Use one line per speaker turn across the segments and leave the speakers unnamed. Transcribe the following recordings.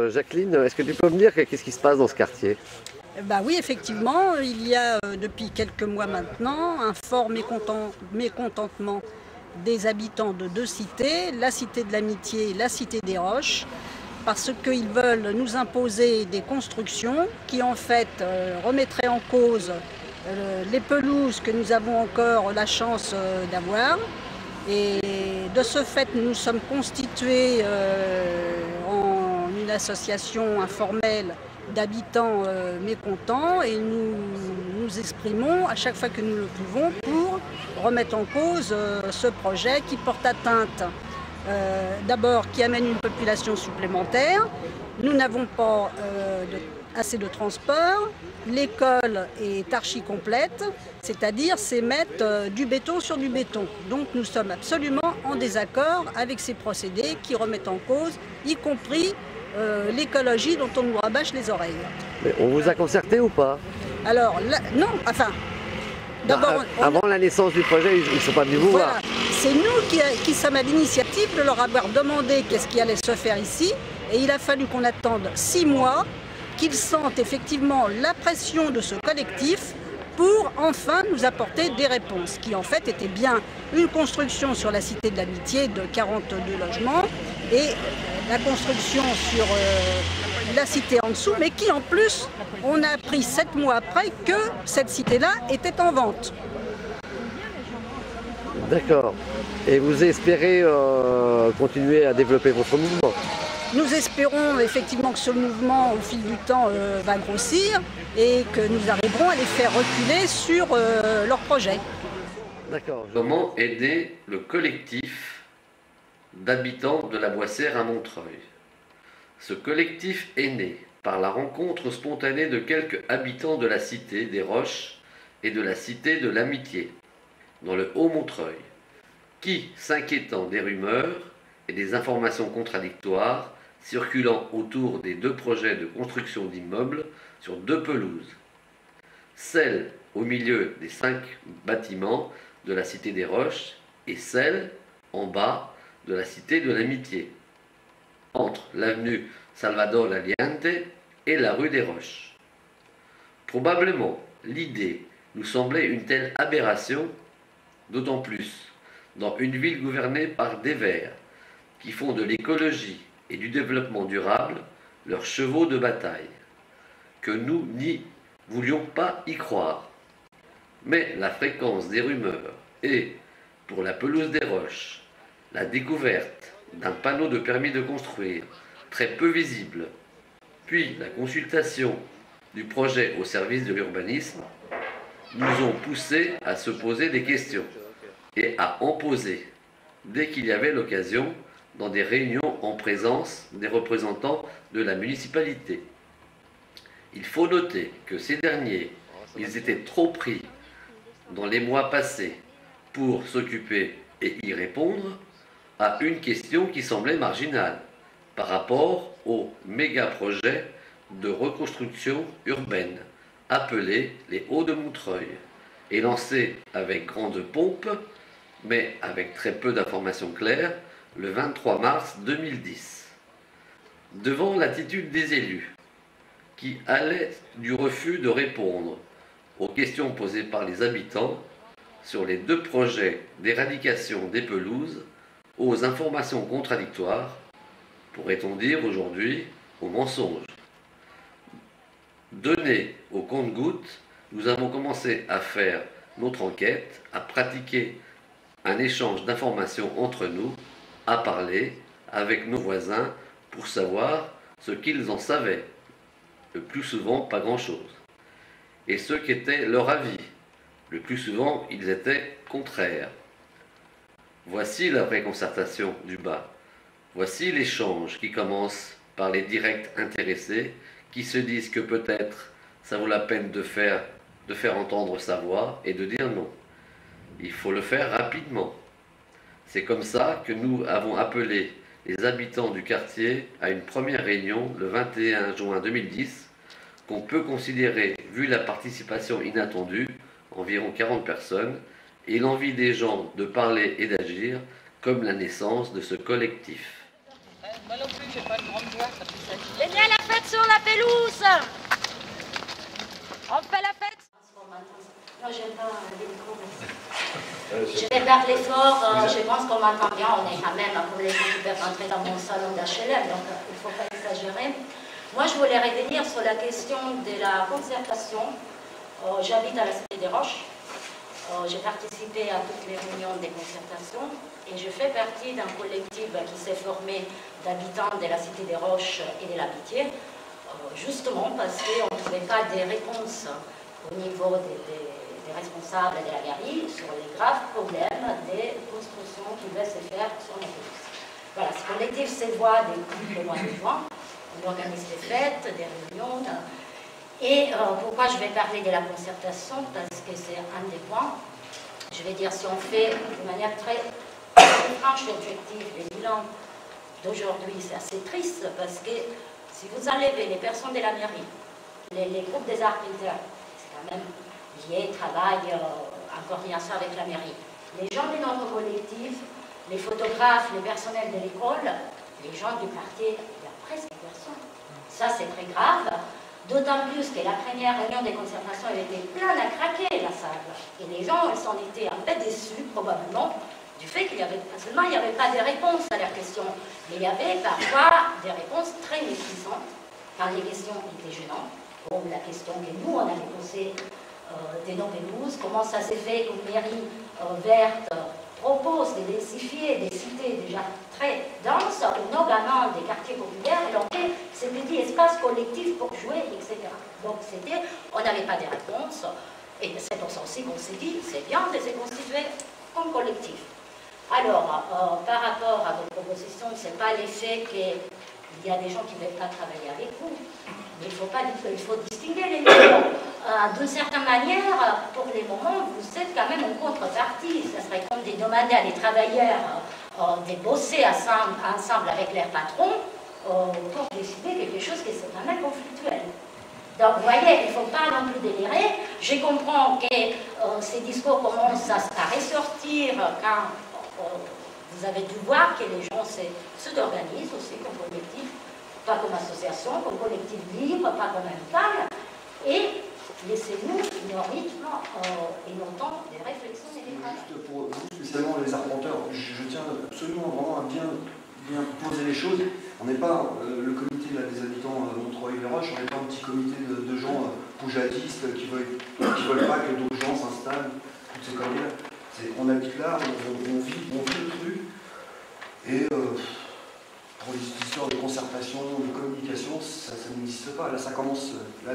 Jacqueline, est-ce que tu peux me dire qu'est-ce qui se passe dans ce quartier?
Bah oui, effectivement, il y a depuis quelques mois maintenant un fort mécontentement des habitants de deux cités, la cité de l'Amitié et la cité des Roches, parce qu'ils veulent nous imposer des constructions qui en fait remettraient en cause les pelouses que nous avons encore la chance d'avoir. Et de ce fait, nous sommes constitués en une association informelle d'habitants mécontents et nous exprimons à chaque fois que nous le pouvons pour remettre en cause ce projet qui porte atteinte d'abord qui amène une population supplémentaire. Nous n'avons pas assez de transport, l'école est archi complète, c'est-à-dire c'est mettre du béton sur du béton. Donc nous sommes absolument en désaccord avec ces procédés qui remettent en cause, y compris l'écologie dont on nous rabâche les oreilles.
Mais on vous a concerté ou pas?
Alors, là, non, enfin, d'abord...
Avant la naissance du projet, ils ne sont pas venus vous voir.
C'est nous qui sommes à l'initiative de leur avoir demandé qu'est-ce qui allait se faire ici. Et il a fallu qu'on attende 6 mois, qu'ils sentent effectivement la pression de ce collectif pour enfin nous apporter des réponses, qui en fait était bien une construction sur la cité de l'Amitié de 42 logements et la construction sur la cité en dessous, mais qui en plus, on a appris 7 mois après que cette cité-là était en vente.
D'accord. Et vous espérez continuer à développer votre mouvement?
Nous espérons effectivement que ce mouvement, au fil du temps, va grossir et que nous arriverons à les faire reculer sur leur projet.
D'accord.
Comment aider le collectif d'habitants de la Boissière à Montreuil? Ce collectif est né par la rencontre spontanée de quelques habitants de la cité des Roches et de la cité de l'Amitié, dans le Haut-Montreuil, qui, s'inquiétant des rumeurs et des informations contradictoires circulant autour des deux projets de construction d'immeubles sur deux pelouses, celle au milieu des 5 bâtiments de la cité des Roches et celle en bas de la cité de l'Amitié, entre l'avenue Salvador Allende et la rue des Roches. Probablement, l'idée nous semblait une telle aberration, d'autant plus dans une ville gouvernée par des Verts, qui font de l'écologie et du développement durable leurs chevaux de bataille, que nous n'y voulions pas y croire. Mais la fréquence des rumeurs et, pour la pelouse des Roches, la découverte d'un panneau de permis de construire très peu visible, puis la consultation du projet au service de l'urbanisme, nous ont poussés à se poser des questions et à en poser, dès qu'il y avait l'occasion, dans des réunions en présence des représentants de la municipalité. Il faut noter que ces derniers, ils étaient trop pris dans les mois passés pour s'occuper et y répondre à une question qui semblait marginale par rapport au méga-projet de reconstruction urbaine appelé les Hauts de Montreuil et lancé avec grande pompe mais avec très peu d'informations claires le 23 mars 2010. Devant l'attitude des élus qui allaient du refus de répondre aux questions posées par les habitants sur les deux projets d'éradication des pelouses, aux informations contradictoires, pourrait-on dire aujourd'hui, aux mensonges. Donnés au compte-gouttes, nous avons commencé à faire notre enquête, à pratiquer un échange d'informations entre nous, à parler avec nos voisins pour savoir ce qu'ils en savaient. Le plus souvent, pas grand-chose. Et ce qu'était leur avis. Le plus souvent, ils étaient contraires. Voici la vraie concertation du bas. Voici l'échange qui commence par les directs intéressés qui se disent que peut-être ça vaut la peine de faire entendre sa voix et de dire non. Il faut le faire rapidement. C'est comme ça que nous avons appelé les habitants du quartier à une première réunion le 21 juin 2010 qu'on peut considérer, vu la participation inattendue, environ 40 personnes, et l'envie des gens de parler et d'agir, comme la naissance de ce collectif.
j'ai pas une grande voix, ça fait ça.
Venez à la fête sur la pelouse. On fait la fête. Non, j'aime pas les micros. Je vais parler fort, je pense qu'on m'entend bien, on est quand même pour les gens qui peuvent rentrer dans mon salon d'HLM, donc il ne faut pas exagérer. Moi, je voulais revenir sur la question de la concertation. J'habite à la Cité des Roches. J'ai participé à toutes les réunions des concertations et je fais partie d'un collectif qui s'est formé d'habitants de la Cité des Roches et de l'Amitié, justement parce qu'on ne trouvait pas des réponses au niveau des responsables de la mairie sur les graves problèmes des constructions qui devaient se faire sur la pelouse. Voilà, ce collectif se voit depuis le mois de juin. On organise des fêtes, des réunions. Et pourquoi je vais parler de la concertation? Parce que c'est un des points. Je vais dire, si on fait de manière très franche et objective les bilans d'aujourd'hui, c'est assez triste parce que si vous enlevez les personnes de la mairie, les groupes des architectes, c'est quand même lié, travail en coordination avec la mairie, les gens de notre collectif, les photographes, les personnels de l'école, les gens du quartier, il y a presque personne. Ça, c'est très grave. D'autant plus que la première réunion des concertations, elle était pleine à craquer, la salle. Et les gens, ils en étaient un peu déçus, probablement, du fait qu'il y avait, seulement il n'y avait pas de réponses à leurs questions, mais il y avait parfois des réponses très méprisantes, quand les questions étaient gênantes, comme la question que nous, on avait posée de nos pelouses, comment ça s'est fait qu'une mairie verte propose de densifier des cités déjà très denses, notamment des quartiers populaires, et donc ces petits espaces collectifs pour jouer, etc. Donc on n'avait pas de réponse, et c'est pour ça aussi qu'on s'est dit, c'est bien de se constituer en collectif. Alors, par rapport à votre proposition, ce n'est pas l'effet qu'il y a des gens qui ne veulent pas travailler avec vous, mais il faut distinguer les niveaux. D'une certaine manière, pour le moment, vous êtes quand même en contrepartie. Ça serait comme de demander à des travailleurs de bosser ensemble avec leurs patrons pour décider quelque chose qui est quand même conflictuel. Donc, vous voyez, il ne faut pas non plus délirer. Je comprends que ces discours commencent à ressortir quand vous avez dû voir que les gens s'organisent aussi comme collectif, pas comme association, comme collectif libre, pas comme amical, et laissez-nous nos rythmes et nos temps de réflexion et de travail.
Juste pour vous, spécialement les arpenteurs, je tiens absolument vraiment à bien poser les choses. On n'est pas le comité là, des habitants Montreuil-les-Roches, on n'est pas un petit comité de gens poujadistes qui veulent pas que d'autres gens s'installent, toutes ces conneries-là. On habite là, on vit le truc, et pour les histoires de concertation, de communication, ça n'existe pas. Là, ça commence. Là,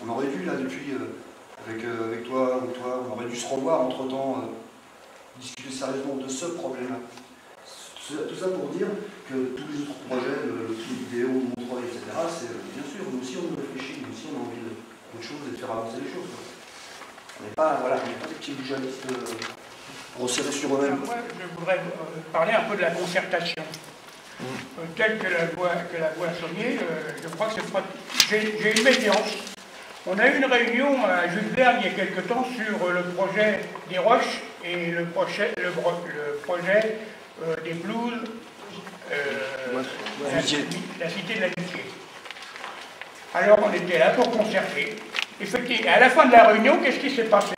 on aurait dû, là, depuis, avec toi, on aurait dû se revoir entre-temps, discuter sérieusement de ce problème-là. Tout ça pour dire que tous les autres projets, le vidéo, Montreuil, etc., c'est bien sûr, nous aussi on y réfléchit, nous aussi on a envie d'autre chose et de faire avancer les choses. On n'est pas, voilà, des petits boujadistes resserrés sur eux-mêmes.
Moi, je voudrais parler un peu de la concertation. Telle que la voix Sommier, je crois que c'est pas... J'ai une méfiance. On a eu une réunion à Jules Verne il y a quelque temps sur le projet des Roches et le projet des blues, la Cité de l'Amitié. Alors on était là pour concerter. Effectivement, à la fin de la réunion, qu'est-ce qui s'est passé?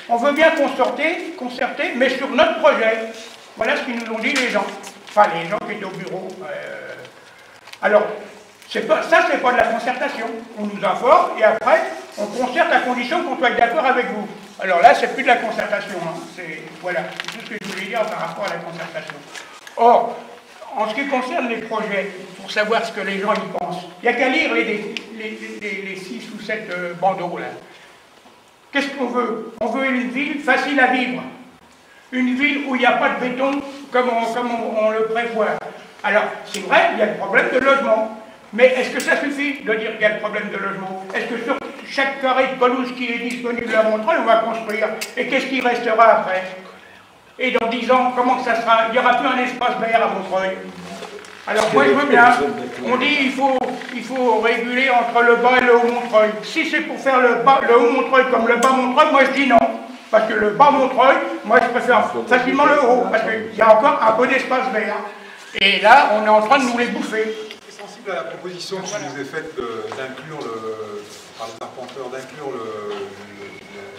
On veut bien concerter, mais sur notre projet. Voilà ce qu'ils nous ont dit les gens. Enfin, les gens qui étaient au bureau. Alors, ça, c'est pas de la concertation. On nous informe et après, on concerte à condition qu'on soit d'accord avec vous. Alors là, c'est plus de la concertation. Hein. Voilà, c'est tout ce que je voulais dire par rapport à la concertation. Or, en ce qui concerne les projets, pour savoir ce que les gens y pensent, il n'y a qu'à lire les 6 ou 7 bandeaux là. Qu'est-ce qu'on veut? On veut une ville facile à vivre. Une ville où il n'y a pas de béton comme on le prévoit. Alors, c'est vrai, il y a le problème de logement. Mais est-ce que ça suffit de dire qu'il y a le problème de logement? Est-ce que sur chaque carré de pelouse qui est disponible à Montreuil, on va construire? Et qu'est-ce qui restera après? Et dans 10 ans, comment ça sera? Il n'y aura plus un espace vert à Montreuil. Alors moi je veux bien, on dit il faut réguler entre le bas et le haut Montreuil. Si c'est pour faire le haut Montreuil comme le bas Montreuil, moi je dis non. Parce que le bas Montreuil, moi je préfère facilement le haut, parce qu'il y a encore un peu d'espace vert. Et là, on est en train de nous les bouffer.
la proposition qui nous est faite d'inclure par les arpenteurs, d'inclure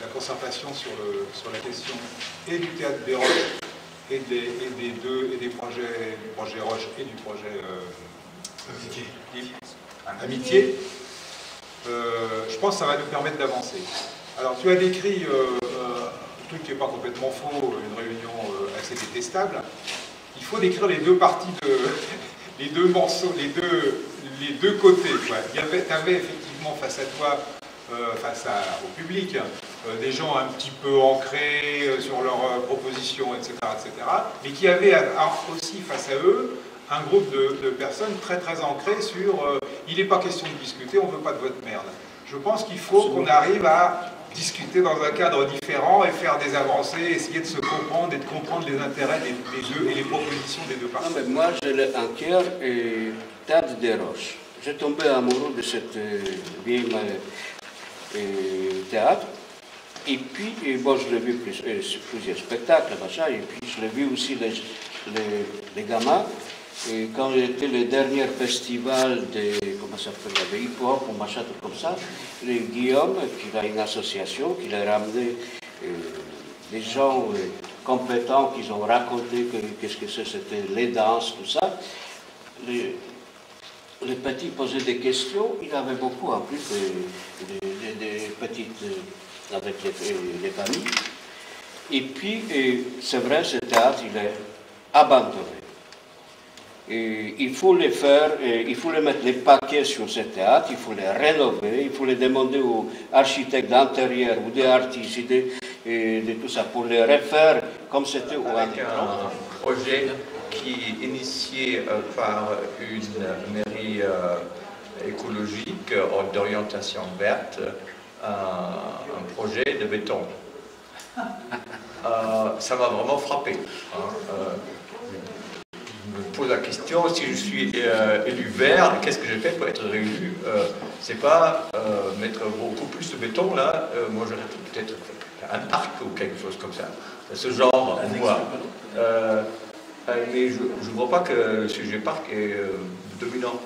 la concertation sur la question et du théâtre des Roches et des projets Roches et du projet Amitié. Je pense que ça va nous permettre d'avancer. Alors tu as décrit un truc qui n'est pas complètement faux, une réunion assez détestable. Il faut décrire les deux parties les deux morceaux, les deux côtés. Tu avais effectivement face à toi, au public, des gens un petit peu ancrés sur leurs propositions, etc., mais qui avaient aussi face à eux un groupe de personnes très très ancrées sur il n'est pas question de discuter, on ne veut pas de votre merde. Je pense qu'il faut qu'on arrive à discuter dans un cadre différent et faire des avancées, essayer de se comprendre et de comprendre les intérêts des deux et les propositions des deux parties.
Non, mais moi, je l'ai en cœur et Théâtre des Roches. J'ai tombé amoureux de cette vieille théâtre. Et puis, bon, je l'ai vu plusieurs spectacles, machin, et puis je l'ai vu aussi les gamins. Et quand j'étais le dernier festival de, comment ça s'appelle, de hip-hop ou machin, tout comme ça, Guillaume, qui a une association, qui a ramené des gens compétents qui ont raconté qu'est-ce que c'était les danses, tout ça. Les petits posaient des questions, il avait beaucoup en plus des petites avec les familles. Et puis, c'est vrai, ce théâtre, il est abandonné. Et il faut les faire, il faut les mettre les paquets sur ce théâtre, il faut les rénover, il faut les demander aux architectes d'intérieur ou des artistes et de tout ça pour les refaire comme c'était au
avec un projet qui est initié par une mairie écologique d'orientation verte, un projet de béton. Ça m'a vraiment frappé. Je me pose la question, si je suis élu vert, qu'est-ce que j'ai fait pour être réélu? C'est pas mettre beaucoup plus de béton là, moi j'aurais peut-être un parc ou quelque chose comme ça. Ce genre, moi. Mais je ne vois pas que le sujet parc est dominant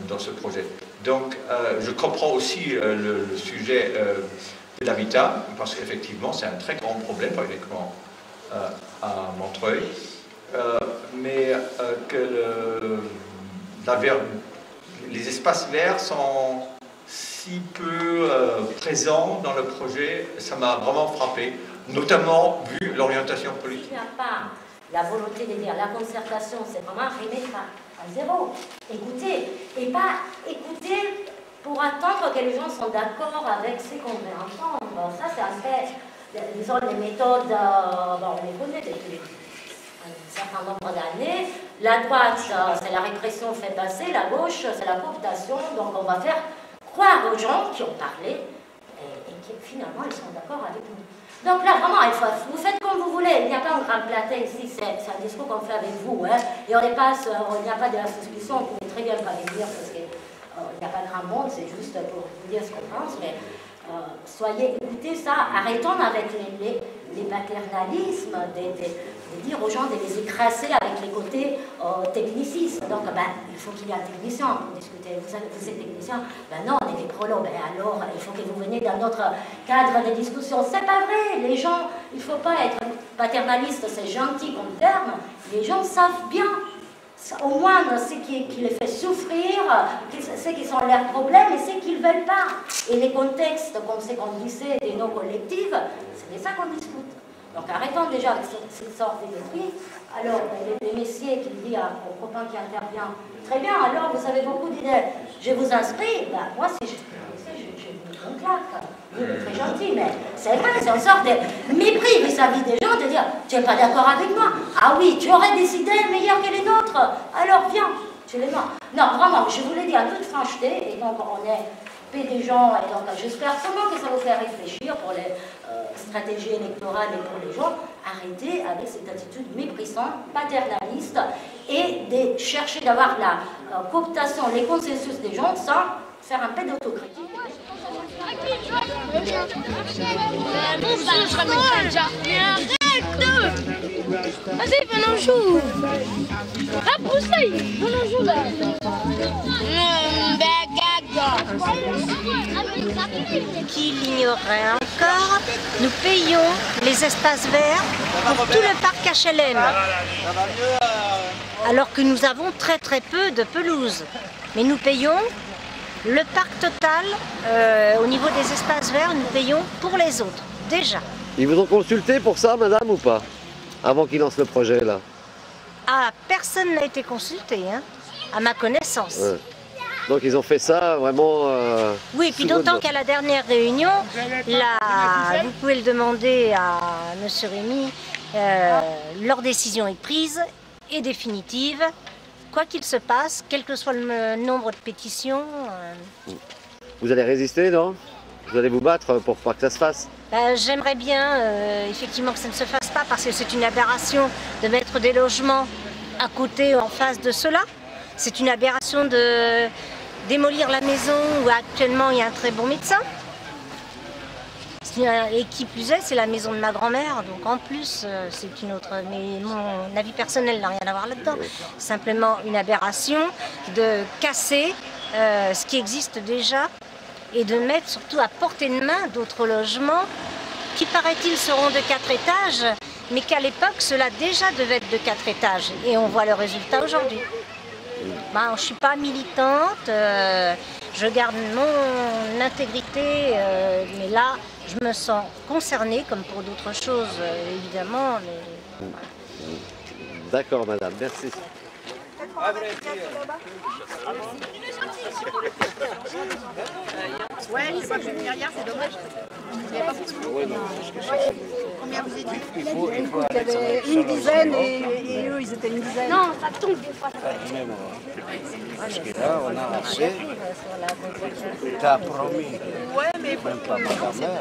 dans ce projet. Donc je comprends aussi le sujet de l'habitat, parce qu'effectivement c'est un très grand problème, pas uniquement à Montreuil. Mais que les espaces verts sont si peu présents dans le projet, ça m'a vraiment frappé, notamment vu l'orientation politique.
Il n'y a pas la volonté de dire la concertation, c'est vraiment remettre à zéro. Écoutez, et pas écouter pour attendre que les gens sont d'accord avec ce qu'on veut entendre. Ça, c'est un fait, disons, les méthodes, bon, on les connaît depuis un certain nombre d'années. La droite, c'est la répression fait passer, la gauche, c'est la cooptation. Donc on va faire croire aux gens qui ont parlé et qui finalement ils sont d'accord avec nous. Donc là vraiment, vous faites comme vous voulez, il n'y a pas un grand plateau ici, c'est un discours qu'on fait avec vous. Hein, et on dépasse, il n'y a pas de la suspicion, vous pouvez très bien pas les dire parce qu'il n'y a pas de grand monde, c'est juste pour vous dire ce qu'on pense. Mais soyez, écoutez ça, arrêtons avec les paternalismes, de dire aux gens de les écraser avec les côtés technicistes. Donc, il faut qu'il y ait un technicien pour discuter. Vous êtes technicien? Non, on est des prolos. Alors, il faut que vous veniez dans notre cadre de discussion. C'est pas vrai. Les gens, il ne faut pas être paternaliste, c'est gentil comme terme. Les gens savent bien. Au moins, ce qui les fait souffrir, ce qui sont leurs problèmes et ce qu'ils ne veulent pas. Et les contextes, comme ce qu'on disait, de nos collectives, c'est de ça qu'on discute. Donc arrêtons déjà avec cette sorte d'esprit. Alors, les messieurs qui dit au copain qui intervient, très bien, alors vous avez beaucoup d'idées, je vous inscris, moi si je vous donne claque. Vous êtes très gentil, mais c'est vrai, c'est une sorte de mépris vis-à-vis des gens de dire, tu n'es pas d'accord avec moi? Ah oui, tu aurais des idées meilleures que les nôtres, alors viens, tu les mets. Non, vraiment, je vous l'ai dit en toute francheté, et donc on est des gens, et donc j'espère seulement que ça vous fait réfléchir pour les stratégies électorales et pour les gens. Arrêtez avec cette attitude méprisante, paternaliste, et de chercher d'avoir la cooptation, les consensus des gens sans faire un peu d'autocritique.
Mon frère, je ramène déjà. Mais arrête! Vas-y, venons on joue. Ah, Broussaille, venons on joue là.
Qui l'ignorerait encore, nous payons les espaces verts pour tout le parc HLM. Alors que nous avons très peu de pelouse. Mais nous payons le parc total, au niveau des espaces verts, nous payons pour les autres, déjà.
Ils vous ont consulté pour ça, madame, ou pas? Avant qu'ils lancent le projet, là?
Ah, personne n'a été consulté, hein, à ma connaissance.
Ouais. Donc ils ont fait ça vraiment...
oui, puis d'autant qu'à la dernière réunion, vous pouvez le demander à M. Rémy, leur décision est prise et définitive. Quoi qu'il se passe, quel que soit le nombre de pétitions...
Vous allez résister, non? Vous allez vous battre pour pas que ça se fasse?
J'aimerais bien, effectivement, que ça ne se fasse pas, parce que c'est une aberration de mettre des logements à côté, en face de cela. C'est une aberration de démolir la maison où actuellement il y a un très bon médecin. Et qui plus est, c'est la maison de ma grand-mère, donc en plus c'est une autre. Mais mon avis personnel n'a rien à voir là-dedans. Simplement une aberration de casser ce qui existe déjà et de mettre surtout à portée de main d'autres logements qui, paraît-il, seront de 4 étages, mais qu'à l'époque cela déjà devait être de 4 étages. Et on voit le résultat aujourd'hui. Je ne suis pas militante, je garde mon intégrité, mais là, je me sens concernée, comme pour d'autres choses, évidemment. Mais...
D'accord, madame, merci.
Ouais, c'est pas que je vais venir hier, c'est dommage. Combien vous étiez?
Il y avait une dizaine et eux, ils étaient une dizaine.
Non, ça tombe des fois.
Parce que là, on a assez. T'as promis.
Ouais, mais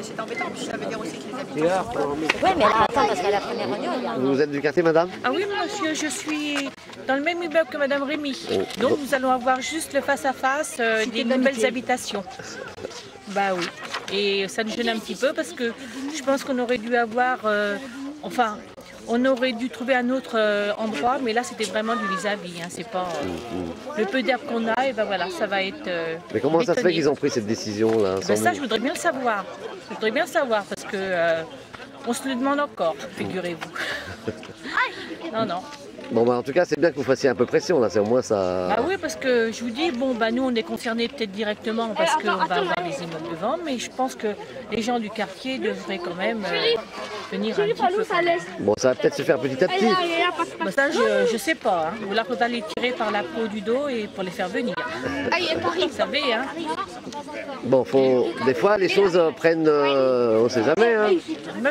c'est embêtant, puis ça veut dire aussi que les habitants...
Tu as promis.
Oui, mais là, attends, parce qu'à la première réunion, il y a...
Vous êtes du quartier, madame?
Ah oui, monsieur, je suis dans le même immeuble que madame Rémy. Donc, nous allons avoir juste le face-à-face des nouvelles habitations. Bah oui. Et ça nous gêne un petit peu parce que je pense qu'on aurait dû avoir... on aurait dû trouver un autre endroit, mais là c'était vraiment du vis-à-vis, hein, c'est pas le peu d'herbe qu'on a, et ben voilà, ça va être.
Mais comment ça se fait qu'ils ont pris cette décision là?
Ça, je voudrais bien le savoir. Je voudrais bien le savoir parce que on se le demande encore, figurez-vous. Non.
Bon, en tout cas, c'est bien que vous fassiez un peu pression là, c'est au moins ça.
Ah oui, parce que je vous dis, nous on est concernés peut-être directement parce qu'on va avoir les immeubles devant, mais je pense que les gens du quartier devraient quand même venir un petit peu.
Bon, ça va peut-être se faire petit à petit.
Ça, je sais pas. Hein. Là, il faudra les tirer par la peau du dos et pour les faire venir. Vous savez, hein.
Bon, des fois, les choses prennent... on sait jamais, hein.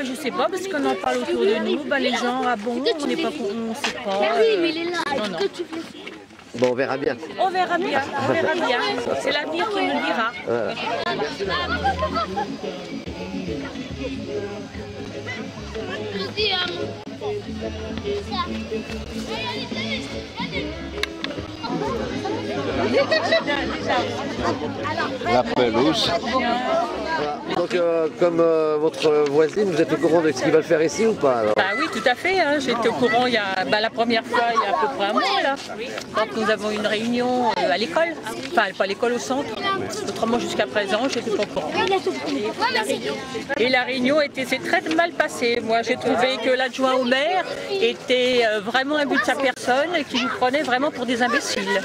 Je sais pas, parce qu'on en parle autour de nous. Les gens, on n'est pas... On sait pas.
Mais il est là.
Bon, on verra bien.
On verra bien. C'est l'avenir qui nous dira.
Voilà.
La pelouse.
Donc, comme votre voisine, vous êtes au courant de ce qu'ils veulent faire ici ou pas alors?
Oui, tout à fait. Hein. J'étais au courant il y a, la première fois, il y a à peu près un mois, là, quand nous avons une réunion à l'école. Enfin, pas à l'école, au centre. Autrement, jusqu'à présent, je n'étais pas au courant. Et la réunion s'est très mal passée. Moi, j'ai trouvé que l'adjoint au maire était vraiment un but de sa personne et qui nous prenait vraiment pour des imbéciles.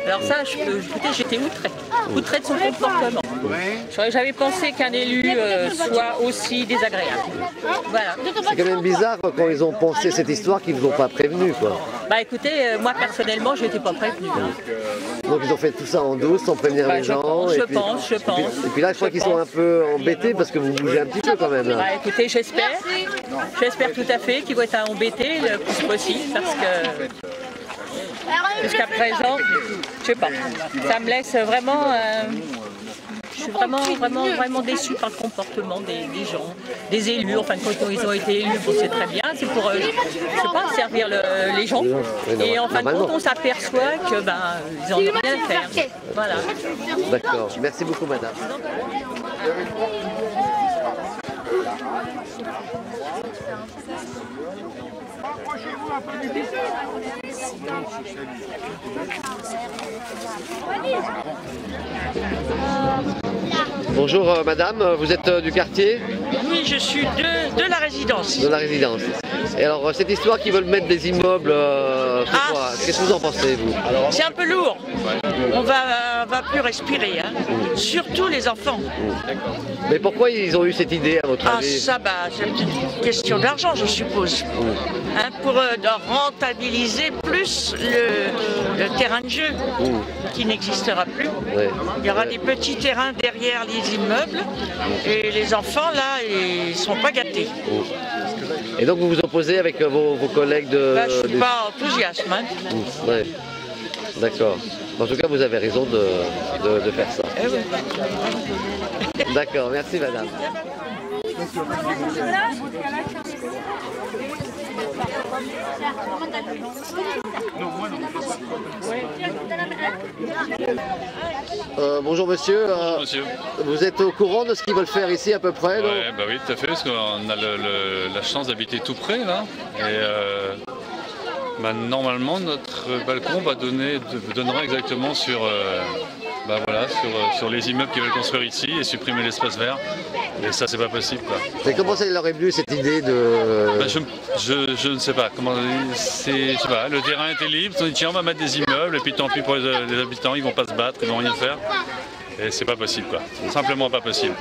Alors ça, j'étais outrée de son comportement. J'avais pensé qu'un élu soit aussi désagréable. Voilà.
C'est quand même bizarre quand ils ont pensé cette histoire qu'ils ne vous ont pas prévenu, quoi.
Écoutez, moi personnellement, je n'étais pas prévenue.
Donc ils ont fait tout ça en douce, sans prévenir les gens.
Je pense.
Et puis là, je crois qu'ils sont un peu embêtés parce que vous bougez un petit peu quand même. Là.
Écoutez, j'espère tout à fait qu'ils vont être embêtés le plus possible parce que jusqu'à présent, je sais pas, ça me laisse vraiment... je suis vraiment déçue par le comportement des gens, des élus. Enfin, quand ils ont été élus, c'est très bien, c'est pour, je sais pas, servir les gens. Et en fin de compte, on s'aperçoit que ils en ont rien à faire. Voilà.
D'accord. Merci beaucoup, madame.
Rapprochez-vous un peu du micro.
Bonjour madame, vous êtes du quartier?
Oui, je suis de la résidence.
De la résidence. Et alors cette histoire qu'ils veulent mettre des immeubles, c'est quoi? Qu'est-ce que vous en pensez vous?
C'est un peu lourd. On va plus respirer, hein. Surtout les enfants.
Mais pourquoi ils ont eu cette idée à votre avis?
Ça, c'est une question d'argent, je suppose. Hein, pour rentabiliser plus le terrain de jeu qui n'existera plus. Il y aura des petits terrains derrière les immeubles et les enfants là ils sont pas gâtés.
Et donc vous vous opposez avec vos collègues de...
Je suis pas enthousiaste. Hein.
Ouais. D'accord. En tout cas vous avez raison de faire ça.
Eh oui.
D'accord, merci madame. Bonjour monsieur.
Bonjour monsieur.
Vous êtes au courant de ce qu'ils veulent faire ici à peu près?
Oui, tout à fait, parce qu'on a la chance d'habiter tout près là. Et normalement notre balcon donnera exactement sur les immeubles qu'ils veulent construire ici et supprimer l'espace vert. Et ça, c'est pas possible, quoi.
Mais comment ça leur est venu cette idée de...
je ne sais pas. Je sais pas. Le terrain était libre, on dit tiens, on va mettre des immeubles, et puis tant pis pour les habitants, ils vont pas se battre, ils vont rien faire. Et c'est pas possible, quoi. Simplement pas possible.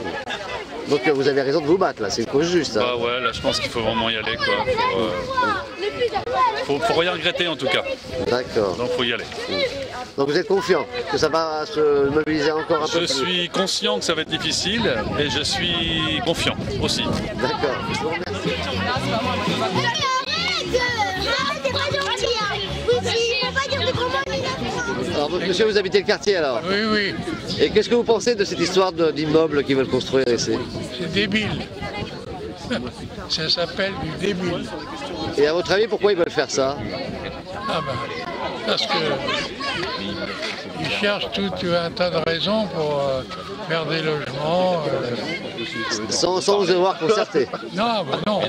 Donc vous avez raison de vous battre, là, c'est une cause juste. Hein.
Ouais, là, je pense qu'il faut vraiment y aller, quoi. Faut rien regretter, en tout cas.
D'accord.
Donc, faut y aller.
Donc vous êtes confiant que ça va se mobiliser encore un peu plus?
Je suis conscient que ça va être difficile et je suis confiant aussi.
D'accord. Je vous remercie. Alors monsieur, vous habitez le quartier alors?
Oui, oui.
Et qu'est-ce que vous pensez de cette histoire d'immeubles qu'ils veulent construire ici?
C'est débile. Ça s'appelle du débile.
Et à votre avis, pourquoi ils veulent faire ça?
Parce que ils cherchent tout un tas de raisons pour faire des logements.
Sans vous avoir concerté?
Non, non,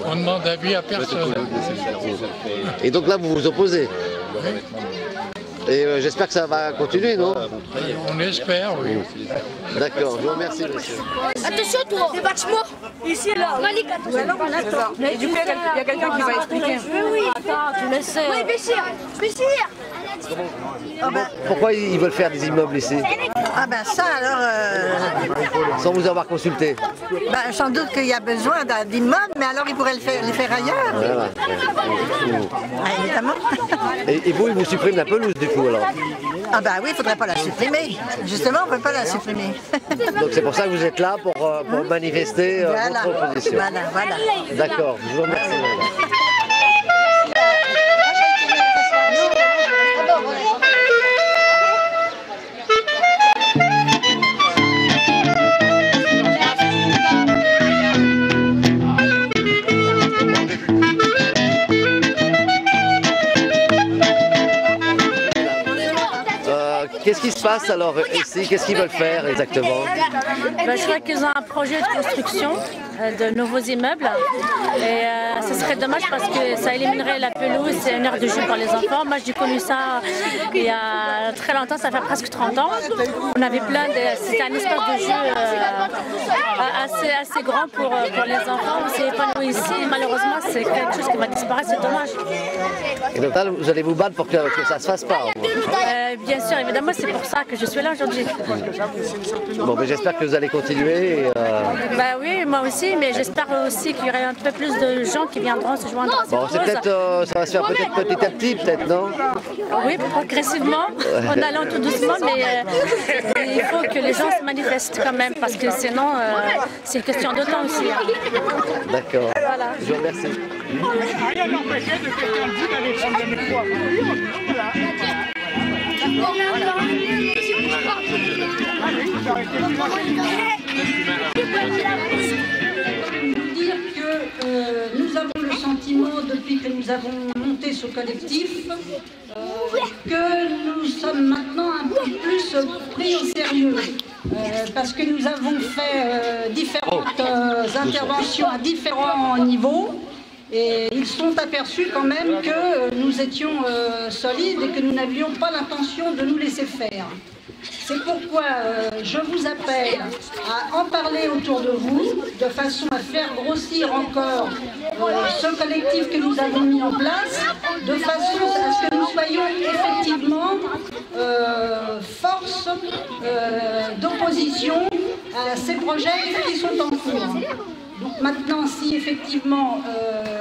on demande avis à personne.
Et donc là, vous vous opposez?
Oui.
Et j'espère que ça va continuer, non?
On espère, oui.
D'accord, je vous remercie, monsieur.
Attention, toi, les bâtiments. Ici, là. Malik,
attends. Mais du coup, il y a quelqu'un qui va expliquer.
Oui, attends, tu laisses. Oui, Béchir.
Pourquoi ils veulent faire des immeubles ici?
Ah ben ça alors...
Sans vous avoir consulté?
Ben, sans doute qu'il y a besoin d'immeubles, mais alors ils pourraient les faire ailleurs.
Voilà.
Ah, évidemment.
Et vous, ils vous suppriment la pelouse du coup alors?
Ah ben oui, il ne faudrait pas la supprimer. Justement, on ne peut pas la supprimer.
Donc c'est pour ça que vous êtes là, pour manifester votre opposition.
Voilà.
D'accord, je vous remercie. Qu'est-ce qui se passe alors ici? Qu'est-ce qu'ils veulent faire exactement?
Je crois qu'ils ont un projet de construction de nouveaux immeubles et ce serait dommage parce que ça éliminerait la pelouse, c'est une heure de jeu pour les enfants. Moi j'ai connu ça il y a très longtemps, ça fait presque 30 ans. On avait c'était un espace de jeu assez grand pour les enfants. On s'est épanoui ici et malheureusement c'est quelque chose qui va disparaître, c'est dommage.
Et donc là vous allez vous battre pour que ça ne se fasse pas?
Bien sûr, évidemment, c'est pour ça que je suis là aujourd'hui.
Bon, mais j'espère que vous allez continuer.
Oui, moi aussi, mais j'espère aussi qu'il y aura un peu plus de gens qui viendront se joindre.
Bon, c'est peut-être, ça va se faire peut-être petit à petit, peut-être, non?
Oui, progressivement, en allant tout doucement, mais il faut que les gens se manifestent quand même, parce que sinon, c'est une question de temps aussi.
D'accord.
Voilà.
Je vous remercie.
Rien n'empêchait de quelqu'un de vous d'aller prendre le micro.
Dire que nous avons le sentiment, depuis que nous avons monté ce collectif, que nous sommes maintenant un peu plus pris au sérieux. Parce que nous avons fait différentes interventions à différents niveaux. Et ils sont aperçus quand même que nous étions solides et que nous n'avions pas l'intention de nous laisser faire. C'est pourquoi je vous appelle à en parler autour de vous, de façon à faire grossir encore ce collectif que nous avons mis en place, de façon à ce que nous soyons effectivement force d'opposition à ces projets qui sont en cours. Donc maintenant, si effectivement,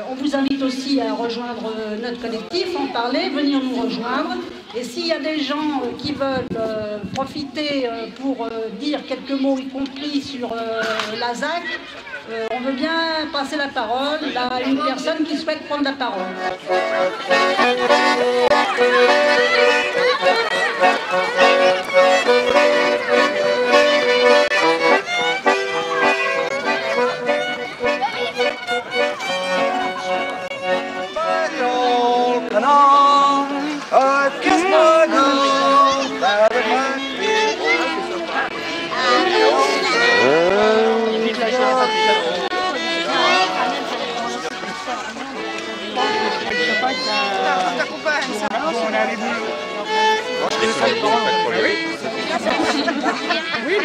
on vous invite aussi à rejoindre notre collectif, en parler, venir nous rejoindre. Et s'il y a des gens qui veulent profiter pour dire quelques mots, y compris sur la ZAC, on veut bien passer la parole à une personne qui souhaite prendre la parole.
Oui,